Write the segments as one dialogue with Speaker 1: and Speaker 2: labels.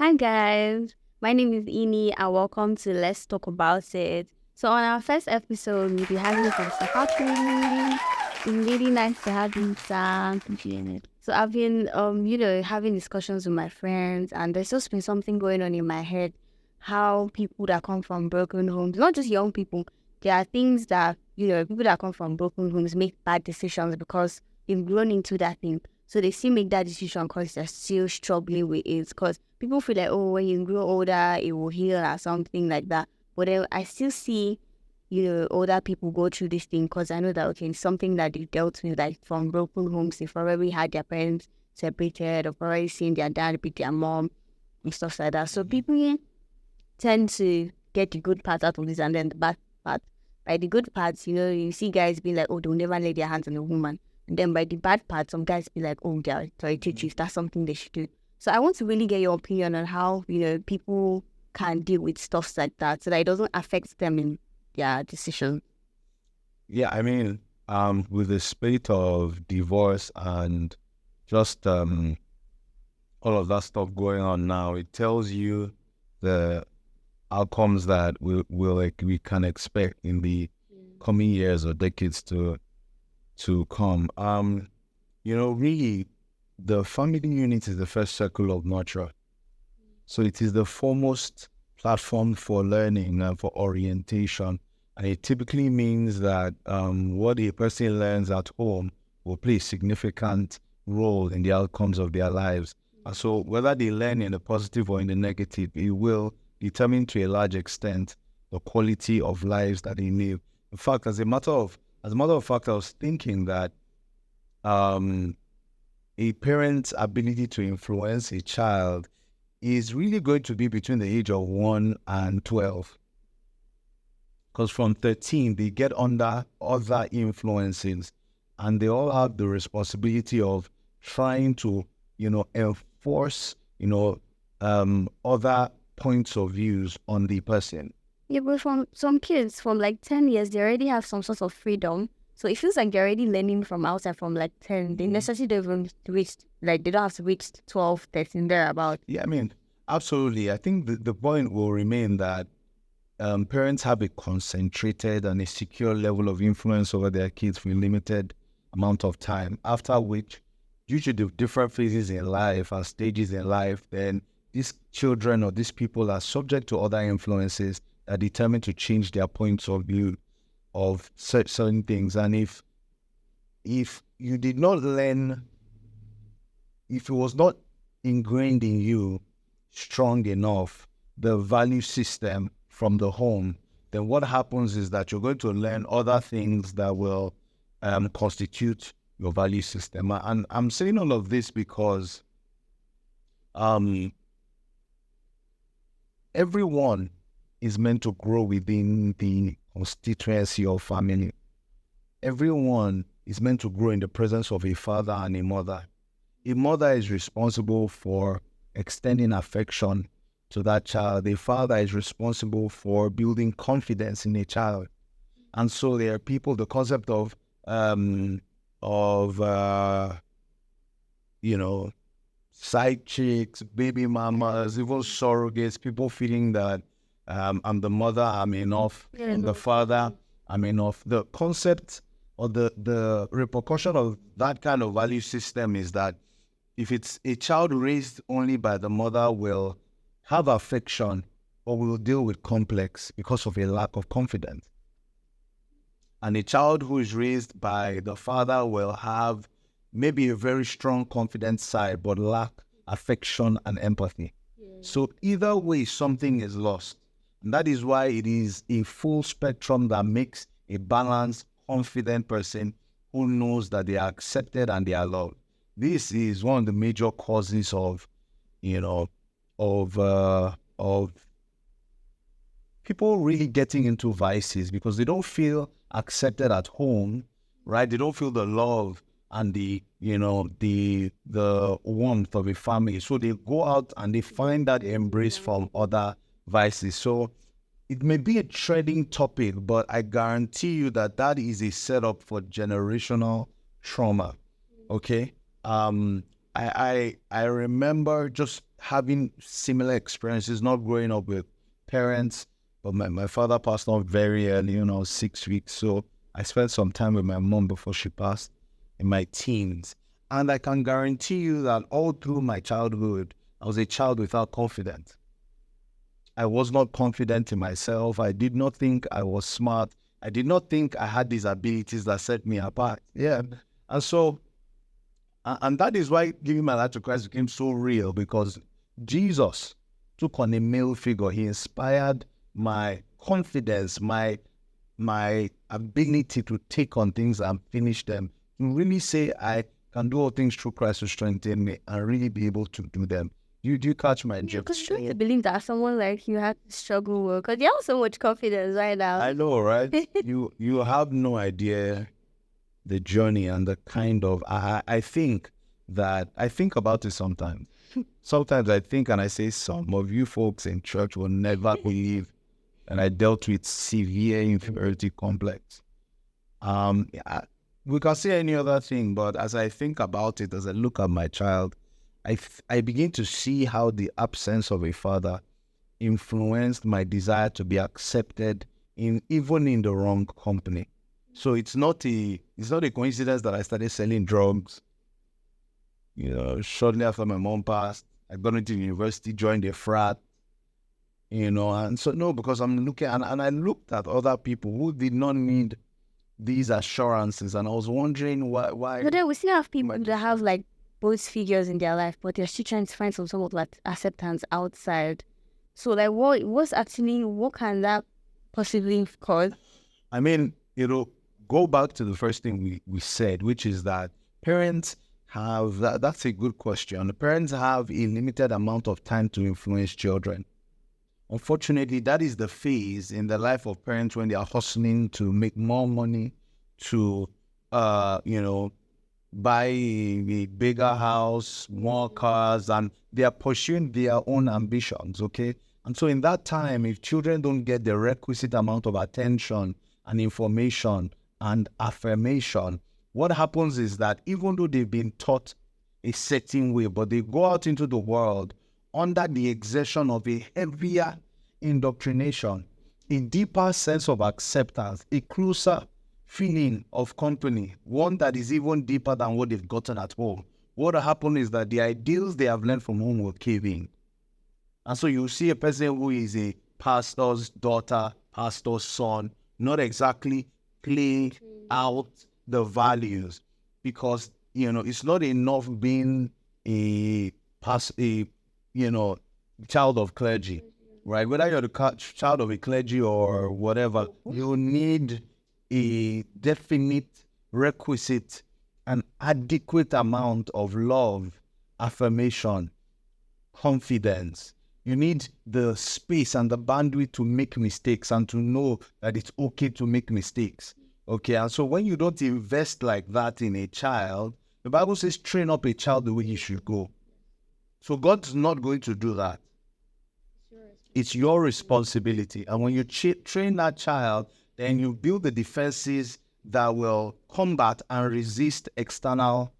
Speaker 1: Hi guys, my name is Ini and welcome to Let's Talk About It. So on our first episode, we'll be having some Sakatri. It's really nice to have you, Sam. So I've been, having discussions with my friends, and there's just been something going on in my head. How people that come from broken homes, not just young people, there are things that people that come from broken homes make bad decisions because they've grown into that thing. So they still make that decision because they're still struggling with it. Because people feel like, oh, when you grow older, it will heal or something like that. But then I still see, older people go through this thing because I know that, okay, it's something that they dealt with, like from broken homes. They've probably had their parents separated or probably seen their dad beat their mom and stuff like that. So people tend to get the good part out of this and then the bad part. By the good parts, you see guys be like, oh, they'll never lay their hands on a woman. And then by the bad part, some guys be like, oh, they're authoritative. That's something they should do. So I want to really get your opinion on how, people can deal with stuff like that so that it doesn't affect them in their decision.
Speaker 2: Yeah, with the spate of divorce and just all of that stuff going on now, it tells you the outcomes that we can expect in the coming years or decades to come. Really, the family unit is the first circle of nurture. So it is the foremost platform for learning and for orientation. And it typically means that what a person learns at home will play a significant role in the outcomes of their lives. And so whether they learn in the positive or in the negative, it will determine to a large extent the quality of lives that they live. In fact, as a matter of fact, I was thinking that a parent's ability to influence a child is really going to be between the age of 1 and 12. Because from 13, they get under other influences and they all have the responsibility of trying to, enforce, other points of views on the person.
Speaker 1: Yeah, but from some kids from like 10 years, they already have some sort of freedom. So it feels like they're already learning from outside from like 10. They necessarily don't even reach, like they don't have to reach 12, 13, thereabout.
Speaker 2: Yeah, absolutely. I think the point will remain that parents have a concentrated and a secure level of influence over their kids for a limited amount of time, after which, due to the different phases in life and stages in life, then these children or these people are subject to other influences that are determined to change their points of view of certain things. And if you did not learn, if it was not ingrained in you strong enough, the value system from the home, then what happens is that you're going to learn other things that will constitute your value system. And I'm saying all of this because everyone is meant to grow within the constituency of family. Everyone is meant to grow in the presence of a father and a mother. A mother is responsible for extending affection to that child. A father is responsible for building confidence in a child. And so there are people, the concept of side chicks, baby mamas, even surrogates, people feeling that I'm the mother, I'm enough, I'm the father, I'm enough. The concept or the repercussion of that kind of value system is that if it's a child raised only by the mother, will have affection or will deal with complex because of a lack of confidence. And a child who is raised by the father will have maybe a very strong confident side, but lack affection and empathy. Yeah. So either way, something is lost. And that is why it is a full spectrum that makes a balanced, confident person who knows that they are accepted and they are loved. This is one of the major causes of people really getting into vices because they don't feel accepted at home, right? They don't feel the love and the warmth of a family. So they go out and they find that embrace from other vices. So it may be a trading topic, but I guarantee you that is a setup for generational trauma. Okay. I remember just having similar experiences, not growing up with parents, but my father passed on very early, 6 weeks. So I spent some time with my mom before she passed in my teens. And I can guarantee you that all through my childhood, I was a child without confidence. I was not confident in myself. I did not think I was smart. I did not think I had these abilities that set me apart. Yeah. And so, and that is why giving my life to Christ became so real, because Jesus took on a male figure. He inspired my confidence, my ability to take on things and finish them. To really say I can do all things through Christ who strengthens me, and really be able to do them. Do you catch my drift?
Speaker 1: Because don't you believe that someone like you had to struggle with? Because you have so much confidence right now.
Speaker 2: I know, right? You have no idea the journey and the kind of, I think about it sometimes. Sometimes I think, and I say, some of you folks in church will never believe that I dealt with severe inferiority complex. We can say any other thing, but as I think about it, as I look at my child, I begin to see how the absence of a father influenced my desire to be accepted even in the wrong company. So it's not a coincidence that I started selling drugs. Shortly after my mom passed, I got into university, joined a frat. And so no, because I'm looking, and I looked at other people who did not need these assurances, and I was wondering why.
Speaker 1: But then we still have people that have like both figures in their life, but they're still trying to find some sort of like acceptance outside. So like what can that possibly cause?
Speaker 2: I mean, go back to the first thing we said, which is that parents have, that's a good question. The parents have a limited amount of time to influence children. Unfortunately, that is the phase in the life of parents when they are hustling to make more money, to, buy a bigger house, more cars, and they are pursuing their own ambitions, okay? And so in that time, if children don't get the requisite amount of attention and information and affirmation, what happens is that even though they've been taught a certain way, but they go out into the world under the exertion of a heavier indoctrination, a deeper sense of acceptance, a closer feeling of company, one that is even deeper than what they've gotten at home. What will happen is that the ideals they have learned from home will cave in. And so you see a person who is a pastor's daughter, pastor's son, not exactly play out the values, because, it's not enough being a child of clergy, right? Whether you're the child of a clergy or whatever, you need a definite, requisite, and adequate amount of love, affirmation, confidence. You need the space and the bandwidth to make mistakes and to know that it's okay to make mistakes. Okay, and so when you don't invest like that in a child, the Bible says, train up a child the way he should go. So God's not going to do that. It's your responsibility. And when you train that child, then you build the defenses that will combat and resist external,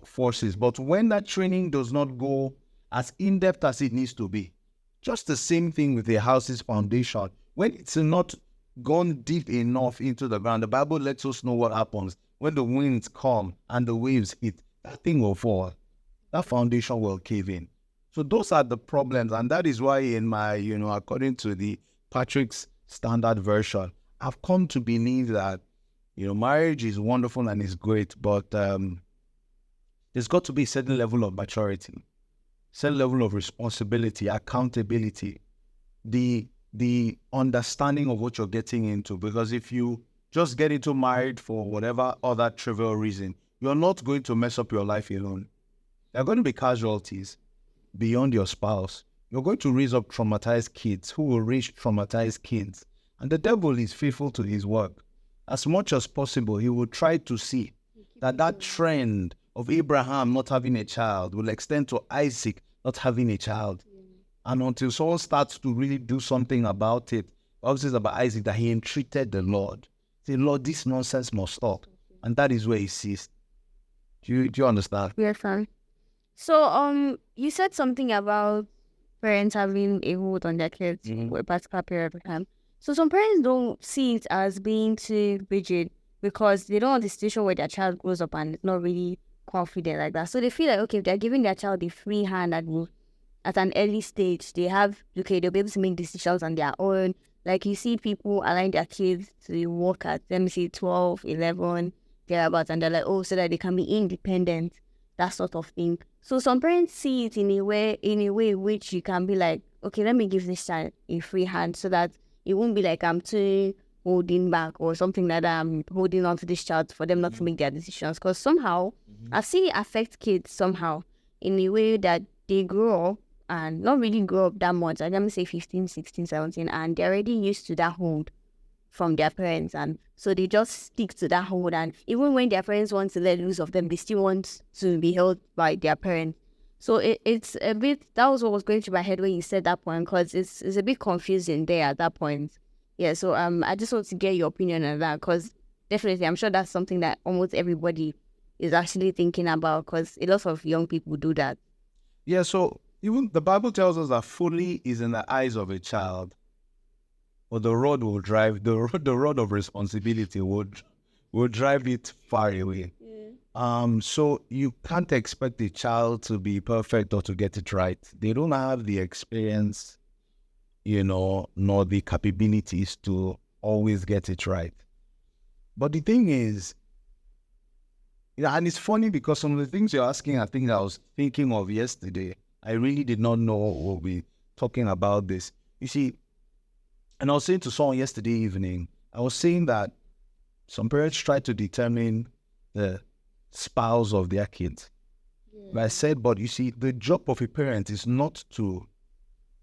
Speaker 2: forces. But when that training does not go as in-depth as it needs to be, just the same thing with a house's foundation. When it's not gone deep enough into the ground, the Bible lets us know what happens. When the winds come and the waves hit, that thing will fall. That foundation will cave in. So those are the problems. And that is why in my, according to the Patrick's Standard Version, I've come to believe that, marriage is wonderful and is great, but there's got to be a certain level of maturity, certain level of responsibility, accountability, the understanding of what you're getting into. Because if you just get into marriage for whatever other trivial reason, you're not going to mess up your life alone. There are going to be casualties beyond your spouse. You're going to raise up traumatized kids who will raise traumatized kids. And the devil is faithful to his work. As much as possible, he will try to see that trend of Abraham not having a child will extend to Isaac not having a child. And until someone starts to really do something about it, obviously it's about Isaac, that he entreated the Lord. Say, Lord, this nonsense must stop. And that is where he ceased. Do you understand?
Speaker 1: Yes, sir. So you said something about parents having a hold on their kids for a particular period of time. So some parents don't see it as being too rigid because they don't want a situation where their child grows up and is not really confident like that. So they feel like, okay, if they're giving their child a free hand at an early stage, they'll be able to make decisions on their own. Like you see people allowing their kids to work at, let me see, 12, 11, thereabouts, and they're like, oh, so that they can be independent, that sort of thing. So some parents see it in a way which you can be like, okay, let me give this child a free hand so that it won't be like I'm too holding back or something like that. I'm holding on to this child for them not to make their decisions. Because somehow I've seen it affect kids somehow in a way that they grow up and not really grow up that much. Like, let me say 15, 16, 17, and they're already used to that hold from their parents, and so they just stick to that hold. And even when their parents want to let loose of them, they still want to be held by their parents. So it's a bit, that was what was going through my head when you said that point, because it's a bit confusing there at that point. Yeah, so I just want to get your opinion on that, because definitely I'm sure that's something that almost everybody is actually thinking about, because a lot of young people do that.
Speaker 2: Yeah, so even the Bible tells us that folly is in the eyes of a child, but the rod will drive the rod of responsibility will drive it far away. So you can't expect a child to be perfect or to get it right. They don't have the experience, nor the capabilities to always get it right. But the thing is, and it's funny because some of the things you're asking, I think I was thinking of yesterday. I really did not know we'll be talking about this. You see, and I was saying to someone yesterday evening, I was saying that some parents try to determine the spouse of their kids. But I said, but you see, the job of a parent is not to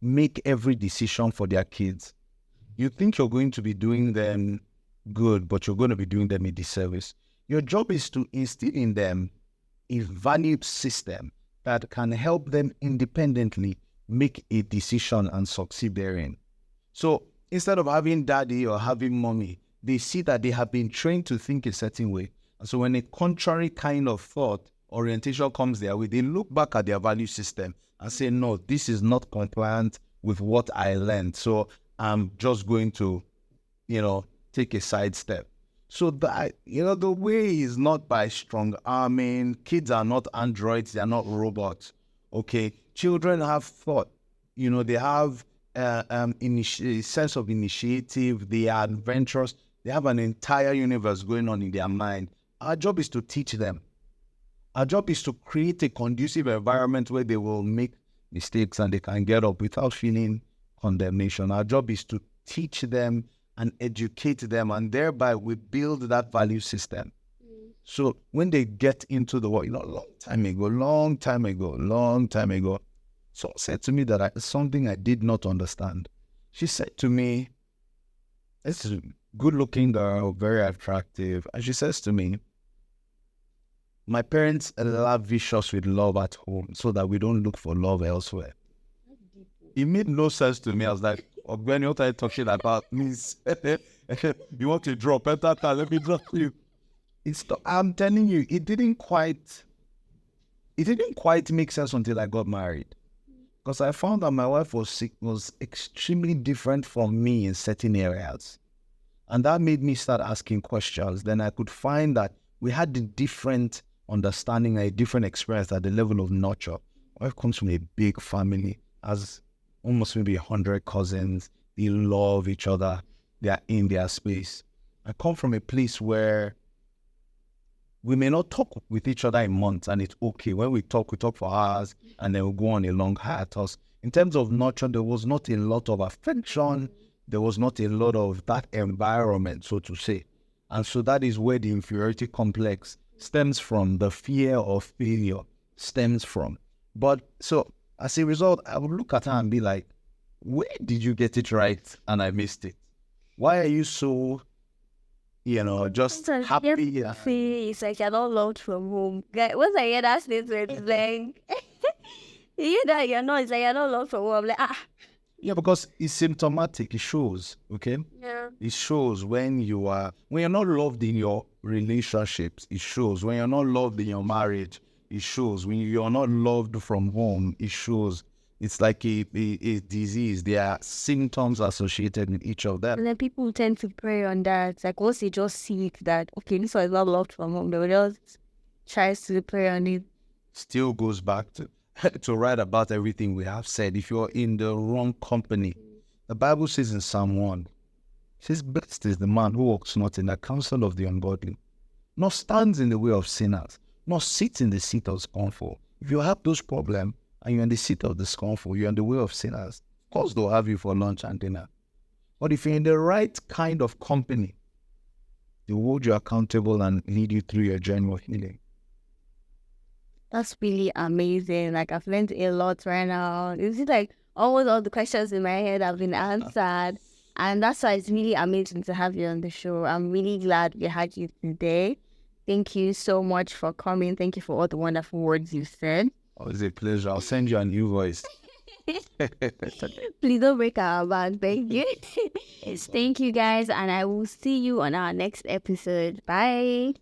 Speaker 2: make every decision for their kids. You think you're going to be doing them good, but you're going to be doing them a disservice. Your job is to instill in them a value system that can help them independently make a decision and succeed therein. So instead of having daddy or having mommy, they see that they have been trained to think a certain way. And so when a contrary kind of thought, orientation comes their way, they look back at their value system and say, no, this is not compliant with what I learned. So I'm just going to, take a sidestep. So that, the way is not by strong arming. Kids are not androids. They're not robots. Okay. Children have thought, they have a sense of initiative. They are adventurous. They have an entire universe going on in their mind. Our job is to teach them. Our job is to create a conducive environment where they will make mistakes and they can get up without feeling condemnation. Our job is to teach them and educate them, and thereby we build that value system. So when they get into the world, long time ago, someone said to me that something I did not understand. She said to me, this is a good-looking girl, very attractive, and she says to me, my parents lavish us with love at home so that we don't look for love elsewhere. It made no sense to me. I was like, Ogbeni, what are you talking about? Please, you want to drop? Let me drop you. I'm telling you, it didn't quite make sense until I got married. Because I found that my wife was extremely different from me in certain areas. And that made me start asking questions. Then I could find that we had a different understanding, a different experience at the level of nurture. My wife comes from a big family, has almost maybe 100 cousins. They love each other. They are in their space. I come from a place where we may not talk with each other in months, and it's okay. When we talk for hours, and then we'll go on a long hiatus. In terms of nurture, there was not a lot of affection. There was not a lot of that environment, so to say. And so that is where the inferiority complex stems from, the fear of failure stems from. But so as a result, I would look at her and be like, where did you get it right and I missed it? Why are you so, just happy?
Speaker 1: It's like you're not loved from home. Once I hear that statement, it's like, you hear that it's like you're not loved from home. I'm like,
Speaker 2: Yeah, because it's symptomatic. It shows, okay?
Speaker 1: Yeah.
Speaker 2: It shows when you're not loved in your relationships. It shows when you're not loved in your marriage. It shows. When you're not loved from home, it shows. It's like a disease. There are symptoms associated with each of them.
Speaker 1: And then people tend to prey on that. Like once they just see it that, okay, this one is not loved from home, they will just try to prey on it.
Speaker 2: Still goes back to to write about everything we have said. If you're in the wrong company, the Bible says in Psalm 1, it says, blessed is the man who walks not in the counsel of the ungodly, nor stands in the way of sinners, nor sits in the seat of scornful. If you have those problems and you're in the seat of the scornful, you're in the way of sinners, of course they'll have you for lunch and dinner. But if you're in the right kind of company, they will hold you accountable and lead you through your journey of healing.
Speaker 1: That's really amazing. Like I've learned a lot right now. It's like almost all the questions in my head have been answered. And that's why it's really amazing to have you on the show. I'm really glad we had you today. Thank you so much for coming. Thank you for all the wonderful words you said.
Speaker 2: Oh, it's a pleasure. I'll send you an invoice.
Speaker 1: Please don't break our bank. Thank you. Thank you guys. And I will see you on our next episode. Bye.